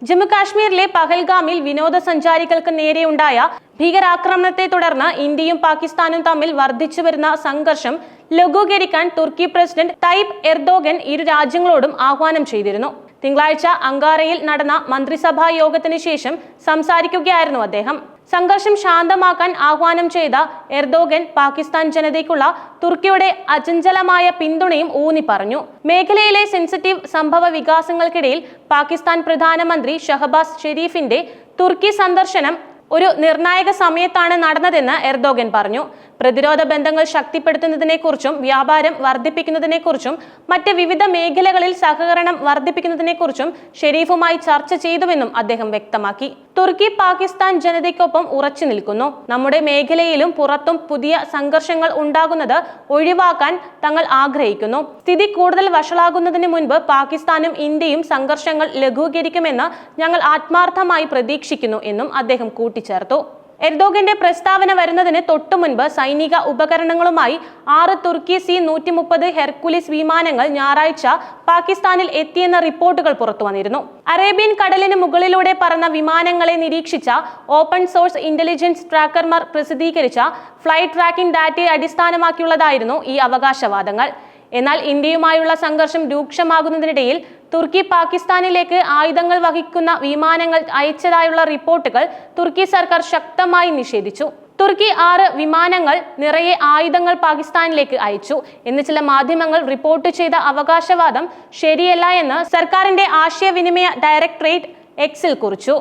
ജമ്മുകാശ്മീരിലെ പഹൽഗാമിൽ വിനോദസഞ്ചാരികൾക്ക് നേരെയുണ്ടായ ഭീകരാക്രമണത്തെ തുടർന്ന് ഇന്ത്യയും പാകിസ്ഥാനും തമ്മിൽ വർദ്ധിച്ചുവരുന്ന സംഘർഷം ലഘൂകരിക്കാൻ തുർക്കി പ്രസിഡന്റ് തയ്യിപ് എർദോഗൻ ഇരു രാജ്യങ്ങളോടും ആഹ്വാനം ചെയ്തിരുന്നു. തിങ്കളാഴ്ച അങ്കാറയിൽ നടന്ന മന്ത്രിസഭാ യോഗത്തിന് ശേഷം സംസാരിക്കുകയായിരുന്നു അദ്ദേഹം. സംഘർഷം ശാന്തമാക്കാൻ ആഹ്വാനം ചെയ്ത എർദോഗൻ പാകിസ്ഥാൻ ജനതയ്ക്കുള്ള തുർക്കിയുടെ അചഞ്ചലമായ പിന്തുണയും ഊന്നി പറഞ്ഞു. മേഖലയിലെ സെൻസിറ്റീവ് സംഭവ വികാസങ്ങൾക്കിടയിൽ പാകിസ്ഥാൻ പ്രധാനമന്ത്രി ഷഹബാസ് ഷെരീഫിന്റെ തുർക്കി സന്ദർശനം ഒരു നിർണായക സമയത്താണ് നടന്നതെന്ന് എർദോഗൻ പറഞ്ഞു. പ്രതിരോധ ബന്ധങ്ങൾ ശക്തിപ്പെടുത്തുന്നതിനെക്കുറിച്ചും വ്യാപാരം വർദ്ധിപ്പിക്കുന്നതിനെക്കുറിച്ചും മറ്റ് വിവിധ മേഖലകളിൽ സഹകരണം വർദ്ധിപ്പിക്കുന്നതിനെക്കുറിച്ചും ഷെരീഫുമായി ചർച്ച ചെയ്തുവെന്നും അദ്ദേഹം വ്യക്തമാക്കി. തുർക്കി പാകിസ്ഥാൻ ജനതയ്ക്കൊപ്പം ഉറച്ചു നിൽക്കുന്നു. നമ്മുടെ മേഖലയിലും പുറത്തും പുതിയ സംഘർഷങ്ങൾ ഉണ്ടാകുന്നത് ഒഴിവാക്കാൻ തങ്ങൾ ആഗ്രഹിക്കുന്നു. സ്ഥിതി കൂടുതൽ വഷളാകുന്നതിന് മുൻപ് പാകിസ്ഥാനും ഇന്ത്യയും സംഘർഷങ്ങൾ ലഘൂകരിക്കുമെന്ന് ഞങ്ങൾ ആത്മാർത്ഥമായി പ്രതീക്ഷിക്കുന്നു എന്നും അദ്ദേഹം കൂട്ടിച്ചേർത്തു. എർദോഗന്റെ പ്രസ്താവന വരുന്നതിന് തൊട്ടു മുൻപ് സൈനിക ഉപകരണങ്ങളുമായി 6 തുർക്കി C-130 ഹെർക്കുലിസ് വിമാനങ്ങൾ ഞായറാഴ്ച പാകിസ്ഥാനിൽ എത്തിയെന്ന റിപ്പോർട്ടുകൾ പുറത്തു വന്നിരുന്നു. അറേബ്യൻ കടലിന് മുകളിലൂടെ പറന്ന വിമാനങ്ങളെ നിരീക്ഷിച്ച ഓപ്പൺ സോഴ്സ് ഇന്റലിജൻസ് ട്രാക്കർമാർ പ്രസിദ്ധീകരിച്ച ഫ്ലൈറ്റ് ട്രാക്കിംഗ് ഡാറ്റയെ അടിസ്ഥാനമാക്കിയുള്ളതായിരുന്നു ഈ അവകാശവാദങ്ങൾ. എന്നാൽ ഇന്ത്യയുമായുള്ള സംഘർഷം രൂക്ഷമാകുന്നതിനിടയിൽ തുർക്കി പാകിസ്ഥാനിലേക്ക് ആയുധങ്ങൾ വഹിക്കുന്ന വിമാനങ്ങൾ അയച്ചതായുള്ള റിപ്പോർട്ടുകൾ തുർക്കി സർക്കാർ ശക്തമായി നിഷേധിച്ചു. തുർക്കി 6 വിമാനങ്ങൾ നിറയെ ആയുധങ്ങൾ പാകിസ്ഥാനിലേക്ക് അയച്ചു എന്ന് ചില മാധ്യമങ്ങൾ റിപ്പോർട്ട് ചെയ്ത അവകാശവാദം ശരിയല്ല എന്ന് സർക്കാരിന്റെ ആശയവിനിമയ ഡയറക്ടറേറ്റ് എക്സിൽ കുറിച്ചു.